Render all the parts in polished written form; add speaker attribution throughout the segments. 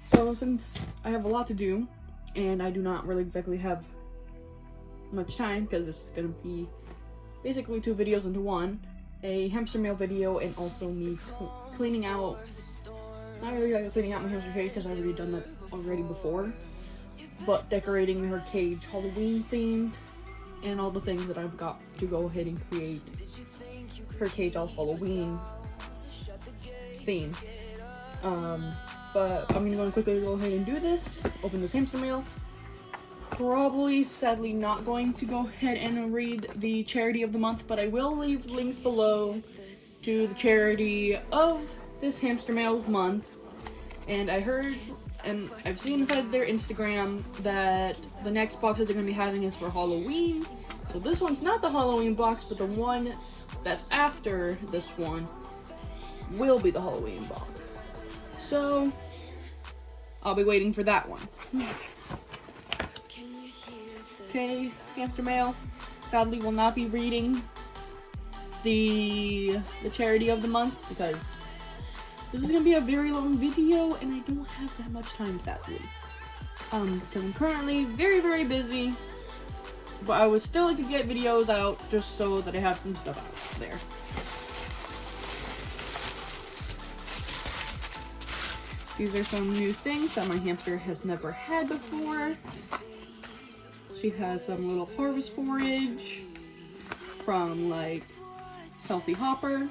Speaker 1: So since I have a lot to do, and I do not really exactly have much time, because this is going to be basically 2 videos into one, a hamster mail video and also me cleaning out, not really like cleaning out my hamster cage because I've already done that already before, but decorating her cage Halloween themed and all the things that I've got to go ahead and create her cage all Halloween theme. But I'm going to quickly go ahead and do this, open this hamster mail. Probably, sadly, not going to go ahead and read the charity of the month, but I will leave links below to the charity of this hamster mail month. And I heard, and I've seen inside their Instagram, that the next box that they're going to be having is for Halloween. So this one's not the Halloween box, but the one that's after this one will be the Halloween box. So I'll be waiting for that one. Okay, hamster mail. Sadly, will not be reading the charity of the month because this is gonna be a very long video and I don't have that much time, sadly. Because I'm currently very, very busy, but I would still like to get videos out just so that I have some stuff out there. These are some new things that my hamster has never had before. She has some little harvest forage from like Healthy Hopper.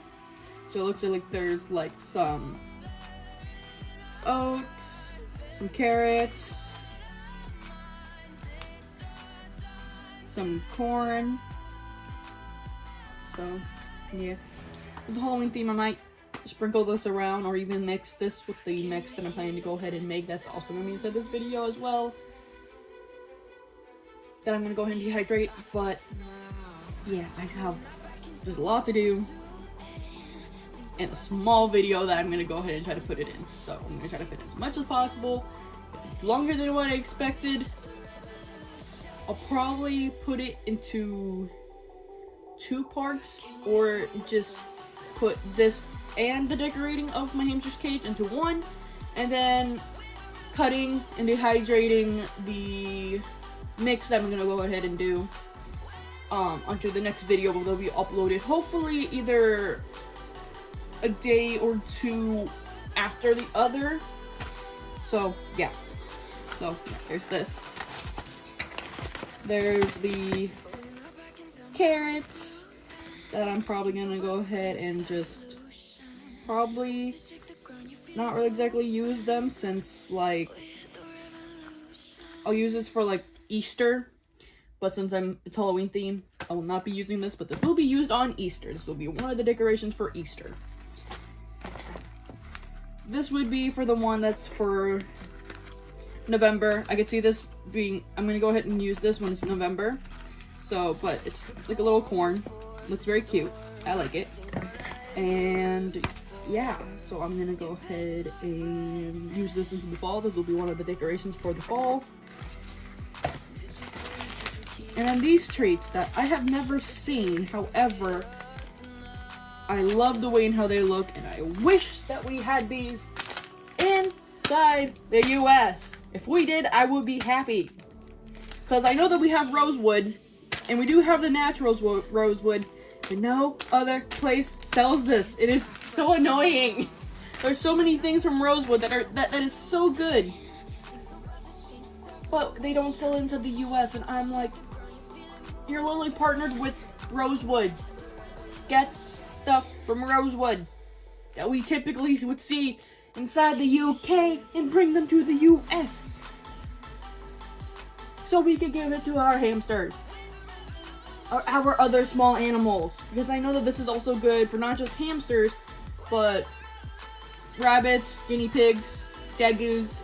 Speaker 1: So it looks like there's like some oats, some carrots, some corn. So yeah, with the Halloween theme I might sprinkle this around or even mix this with the mix that I'm planning to go ahead and make. That's also going to be inside this video as well, that I'm going to go ahead and dehydrate. But yeah, there's a lot to do and a small video that I'm going to go ahead and try to put it in. So I'm going to try to fit as much as possible. If it's longer than what I expected, I'll probably put it into 2 parts or just put this and the decorating of my hamster's cage into one, and then cutting and dehydrating the mix that I'm gonna go ahead and do onto the next video that will be uploaded hopefully either a day or 2 after the other. So yeah, there's this, there's the carrots that I'm probably gonna go ahead and just probably not really exactly use them, since like I'll use this for like Easter, but since it's Halloween theme, I will not be using this, but this will be used on Easter. This will be one of the decorations for Easter. This would be for the one that's for November. I could see this being, I'm gonna go ahead and use this when it's November. So, but it's like a little corn. Looks very cute. I like it. And yeah, so I'm gonna go ahead and use this into the fall. This will be one of the decorations for the fall. And then these treats that I have never seen, however, I love the way and how they look, and I wish that we had these inside the US. If we did, I would be happy. Because I know that we have rosewood, and we do have the natural rosewood, but no other place sells this. It is so annoying. There's so many things from rosewood that is so good, but they don't sell into the US, and I'm like, you're literally partnered with rosewood. Get stuff from rosewood that we typically would see inside the UK and bring them to the US so we can give it to our hamsters or our other small animals, because I know that this is also good for not just hamsters but rabbits, guinea pigs, stegoos,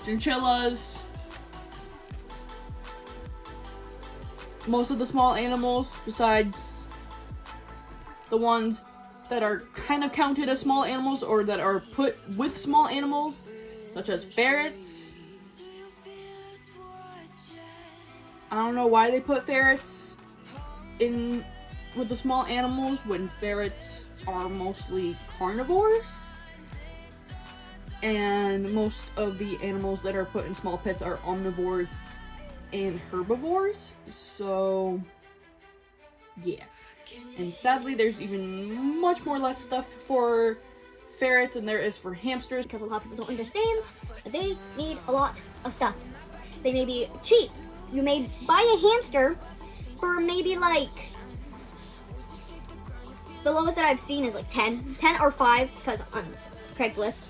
Speaker 1: chinchillas, most of the small animals besides the ones that are kind of counted as small animals or that are put with small animals, such as ferrets. I don't know why they put ferrets in with the small animals when ferrets are mostly carnivores. and most of the animals that are put in small pits are omnivores and herbivores, so yeah. And sadly, there's even much more less stuff for ferrets than there is for hamsters,
Speaker 2: because a lot of people don't understand that they need a lot of stuff. They may be cheap. You may buy a hamster for maybe like, the lowest that I've seen is like 10 or 5, because on Craigslist.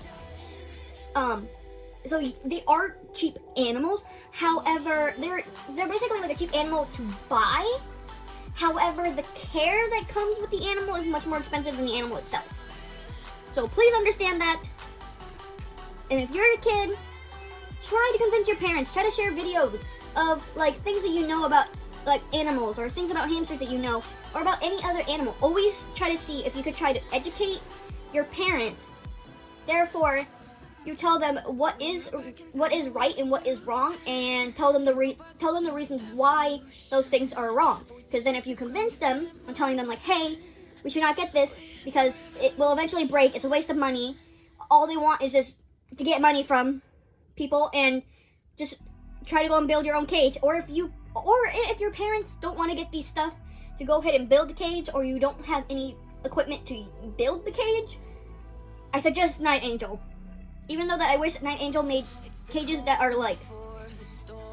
Speaker 2: So they are cheap animals. However, they're basically like a cheap animal to buy. However, the care that comes with the animal is much more expensive than the animal itself. So please understand that. And if you're a kid, try to convince your parents. Try to share videos of like things that you know about like animals, or things about hamsters that you know, or about any other animal. Always try to see if you could try to educate your parent. Therefore, you tell them what is right and what is wrong, and tell them the reasons why those things are wrong. Because then if you convince them on telling them like, hey, we should not get this because it will eventually break, it's a waste of money, all they want is just to get money from people, and just try to go and build your own cage. Or if your parents don't want to get these stuff to go ahead and build the cage, or you don't have any equipment to build the cage, I suggest Night Angel. Even though that I wish Night Angel made cages that are like,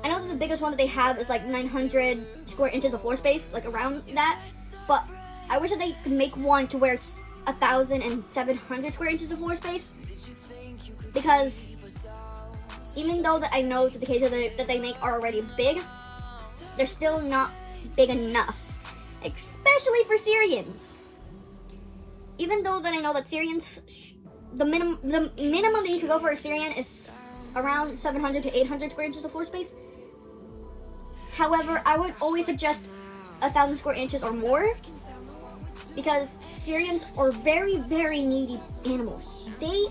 Speaker 2: I know that the biggest one that they have is like 900 square inches of floor space, like around that, but I wish that they could make one to where it's 1,700 square inches of floor space, because even though that I know that the cages that they make are already big, they're still not big enough, especially for Syrians. Even though that I know that Syrians, the minimum that you can go for a Syrian is around 700 to 800 square inches of floor space. However, I would always suggest 1,000 square inches or more, because Syrians are very, very needy animals. They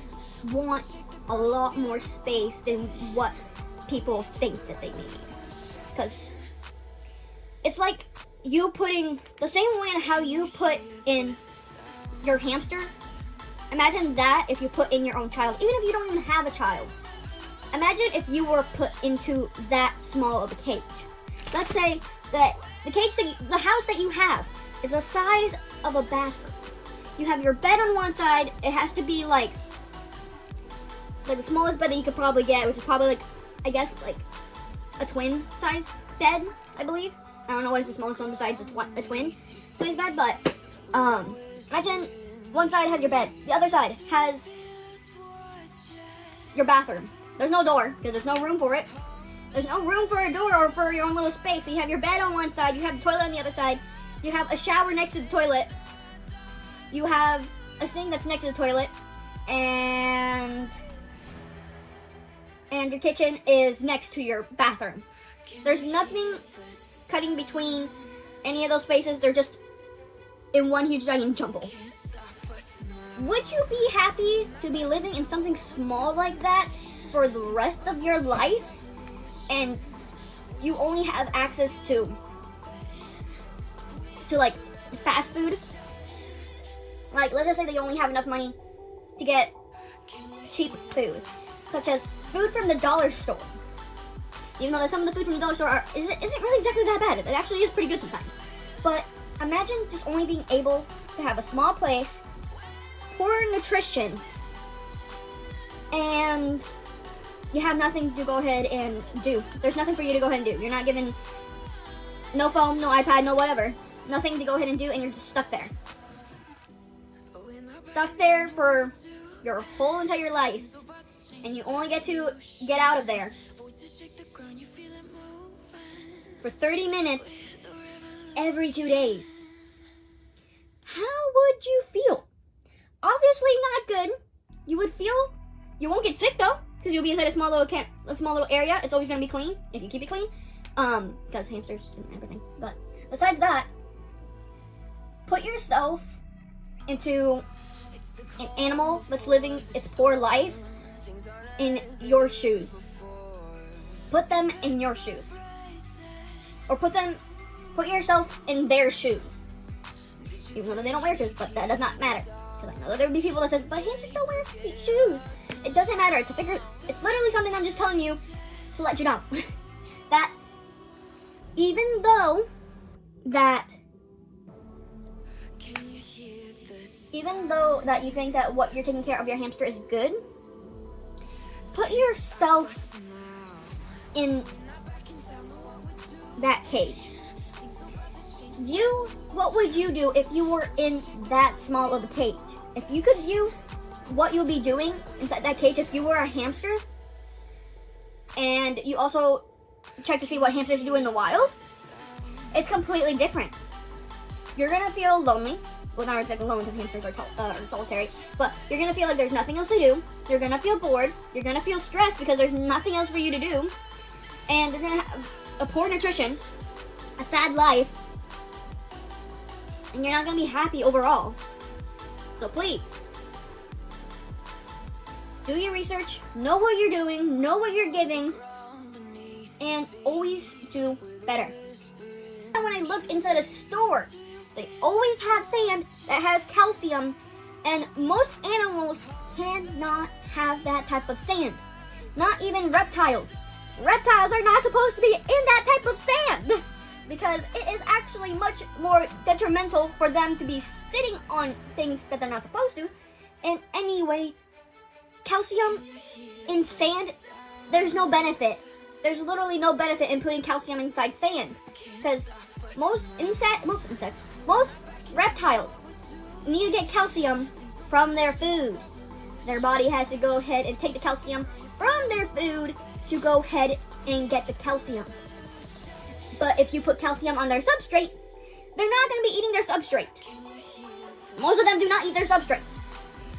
Speaker 2: want a lot more space than what people think that they need. Because it's like you putting, the same way how you put in your hamster, imagine that if you put in your own child, even if you don't even have a child. Imagine if you were put into that small of a cage. Let's say that the house that you have is the size of a bathroom. You have your bed on one side. It has to be like the smallest bed that you could probably get, which is probably like, I guess like a twin size bed, I believe. I don't know what is the smallest one besides a twin size bed, but imagine one side has your bed, the other side has your bathroom. There's no door because there's no room for it. There's no room for a door or for your own little space. So you have your bed on one side, you have the toilet on the other side, you have a shower next to the toilet, you have a sink that's next to the toilet, and your kitchen is next to your bathroom. There's nothing cutting between any of those spaces. They're just in one huge giant jumble. Would you be happy to be living in something small like that for the rest of your life, and you only have access to like fast food? Like, let's just say that you only have enough money to get cheap food, such as food from the dollar store. Even though that some of the food from the dollar store isn't really exactly that bad. It actually is pretty good sometimes. But imagine just only being able to have a small place, poor nutrition, and you have nothing to go ahead and do. There's nothing for you to go ahead and do. You're not given no phone, no iPad, no whatever. Nothing to go ahead and do, and you're just stuck there. Stuck there for your whole entire life. And you only get to get out of there for 30 minutes every 2 days. How would you feel? Obviously not good. You would feel, you won't get sick though, because you'll be inside a small little area. It's always going to be clean if you keep it clean, because hamsters and everything. But besides that, put yourself into an animal that's living its poor life in your shoes. Put them in your shoes. Or put yourself in their shoes. Even though they don't wear shoes, but that does not matter. Because I know that there would be people that says, but hamsters don't wear shoes. It doesn't matter. It's literally something I'm just telling you to let you know. That even though that you think that what you're taking care of your hamster is good, put yourself in that cage. What would you do if you were in that small of a cage? If you could view what you'll be doing inside that cage if you were a hamster, and you also check to see what hamsters do in the wild, it's completely different. You're gonna feel lonely. Well, not exactly lonely because hamsters are solitary, but you're gonna feel like there's nothing else to do. You're gonna feel bored. You're gonna feel stressed because there's nothing else for you to do, and you're gonna have a poor nutrition, a sad life, and you're not gonna be happy overall. So please, do your research, know what you're doing, know what you're giving, and always do better. And when I look inside a store, they always have sand that has calcium, and most animals cannot have that type of sand. Not even reptiles. Reptiles are not supposed to be in that type of sand because it is actually much more detrimental for them to be sitting on things that they're not supposed to. And anyway, calcium in sand, there's no benefit. There's literally no benefit in putting calcium inside sand because most reptiles need to get calcium from their food. Their body has to go ahead and take the calcium from their food to go ahead and get the calcium. But if you put calcium on their substrate, they're not going to be eating their substrate. Most of them do not eat their substrate.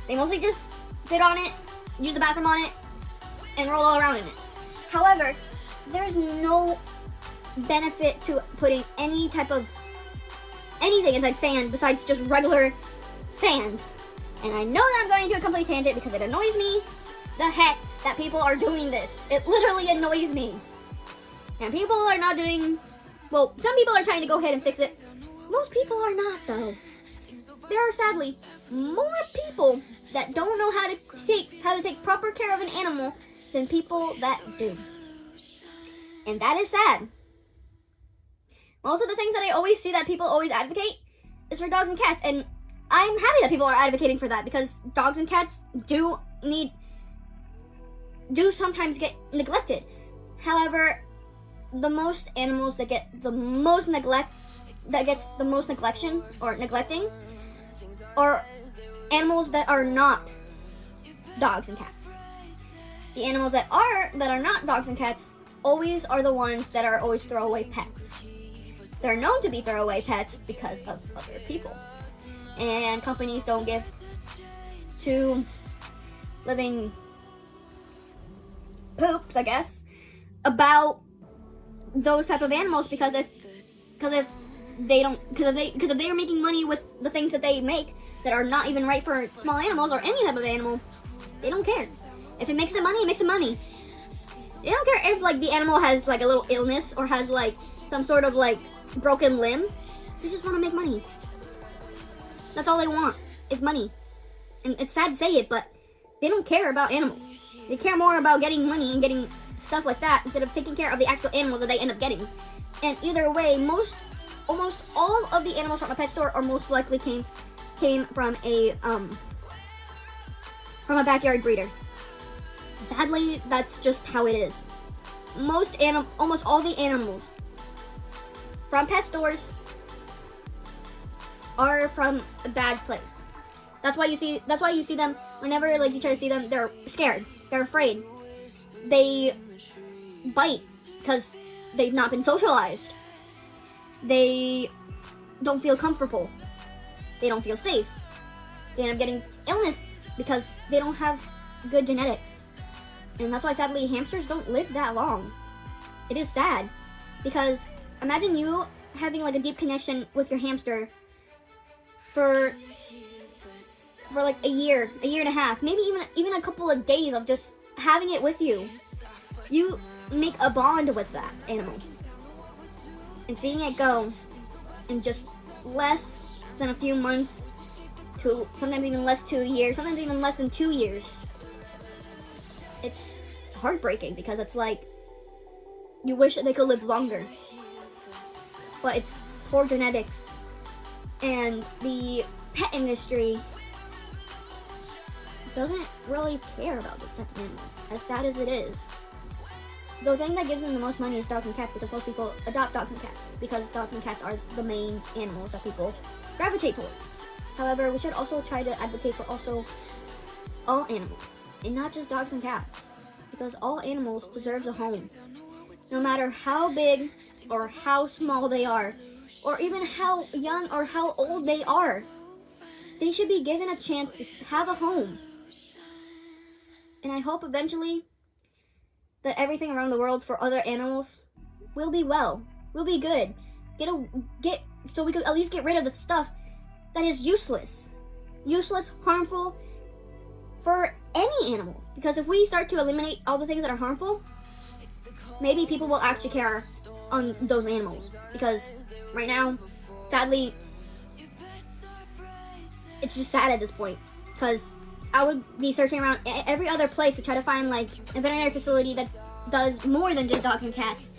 Speaker 2: They mostly just sit on it, use the bathroom on it, and roll all around in it. However, there's no benefit to putting any type of anything inside sand besides just regular sand. And I know that I'm going into a complete tangent because it annoys me the heck that people are doing this. It literally annoys me. And people are not doing, well, some people are trying to go ahead and fix it. Most people are not, though. There are sadly more people that don't know how to take proper care of an animal than people that do. And that is sad. Most of the things that I always see that people always advocate is for dogs and cats, and I'm happy that people are advocating for that because dogs and cats do sometimes get neglected. However, the most animals that get the most neglection or neglecting are animals that are not dogs and cats. The animals that are not dogs and cats always are the ones that are always throwaway pets. They're known to be throwaway pets because of other people. And companies don't give to living poops, I guess, about those type of animals because if they are making money with the things that they make that are not even right for small animals or any type of animal, they don't care. If it makes them money, it makes them money. They don't care if like the animal has like a little illness or has like some sort of like broken limb. They just want to make money. That's all they want is money. And it's sad to say it, but they don't care about animals. They care more about getting money and getting stuff like that instead of taking care of the actual animals that they end up getting. And either way, almost all of the animals from a pet store are most likely came from a backyard breeder. Sadly, that's just how it is. Almost all the animals from pet stores are from a bad place. That's why you see them whenever like you try to see them, they're scared. They're afraid. They bite because they've not been socialized. They don't feel comfortable. They don't feel safe. They end up getting illnesses because they don't have good genetics. And that's why sadly hamsters don't live that long. It is sad because imagine you having like a deep connection with your hamster for like a year and a half, maybe even a couple of days of just having it with you. You make a bond with that animal. And seeing it go in just less than a few months to sometimes even less to a year, sometimes even less than 2 years. it's heartbreaking because it's like you wish that they could live longer, but it's poor genetics, and the pet industry doesn't really care about this type of animals, as sad as it is. The thing that gives them the most money is dogs and cats, because most people adopt dogs and cats because dogs and cats are the main animals that people gravitate towards. However, we should also try to advocate for also all animals, and not just dogs and cats, because all animals deserve a home. No matter how big or how small they are, or even how young or how old they are, they should be given a chance to have a home. And I hope eventually that everything around the world for other animals will be well, will be good. So we could at least get rid of the stuff that is useless, harmful for any animal. Because if we start to eliminate all the things that are harmful, maybe people will actually care on those animals. Because right now, sadly, it's just sad at this point. Because I would be searching around every other place to try to find like a veterinary facility that does more than just dogs and cats.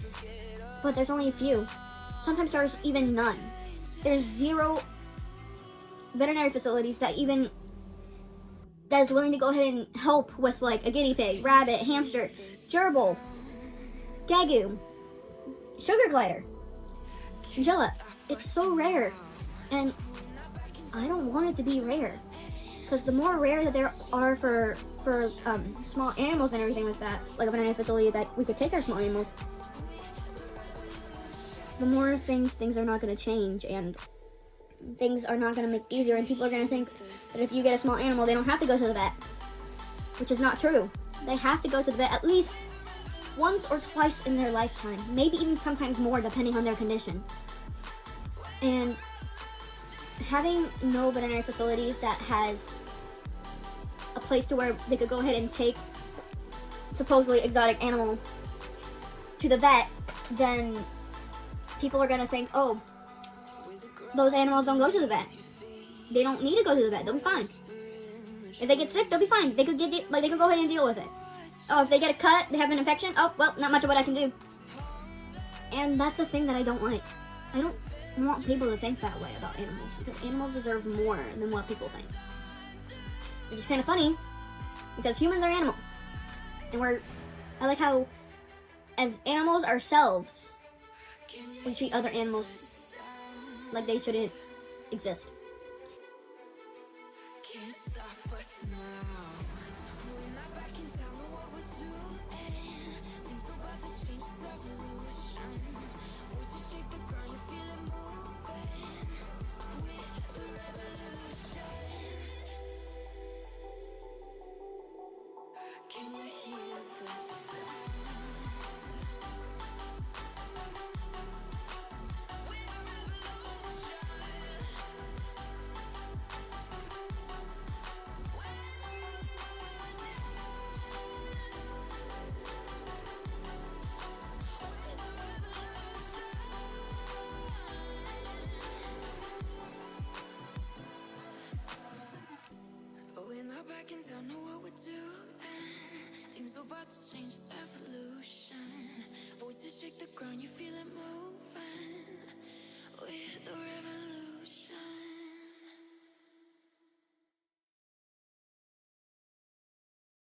Speaker 2: But there's only a few. Sometimes there's even none. There's 0 veterinary facilities that is willing to go ahead and help with like a guinea pig, rabbit, hamster, gerbil, dagu, sugar glider, chinchilla. It's so rare, and I don't want it to be rare. Because the more rare that there are for small animals and everything like that, like a veterinary facility that we could take our small animals, the more things are not going to change, and things are not going to make it easier, and people are going to think that if you get a small animal, they don't have to go to the vet, which is not true. They have to go to the vet at least once or twice in their lifetime, maybe even sometimes more depending on their condition. And having no veterinary facilities that has a place to where they could go ahead and take supposedly exotic animal to the vet, then people are going to think, oh, those animals don't go to the vet. They don't need to go to the vet. They'll be fine. If they get sick, they'll be fine. They could go ahead and deal with it. Oh, if they get a cut, they have an infection, oh, well, not much of what I can do. And that's the thing that I don't like. I don't want people to think that way about animals, because animals deserve more than what people think. Which is kind of funny, because humans are animals. And I like how, as animals ourselves, we treat other animals like they shouldn't exist. Can't stop us now. We're not back in town, know what we're doing. Things about to change, it's evolution. Voices shake the ground, you feel it moving. We're the revolution. Can you hear the sound? Back in town, know what we're doing. Things are about to change, it's evolution. Voices shake the ground, you feel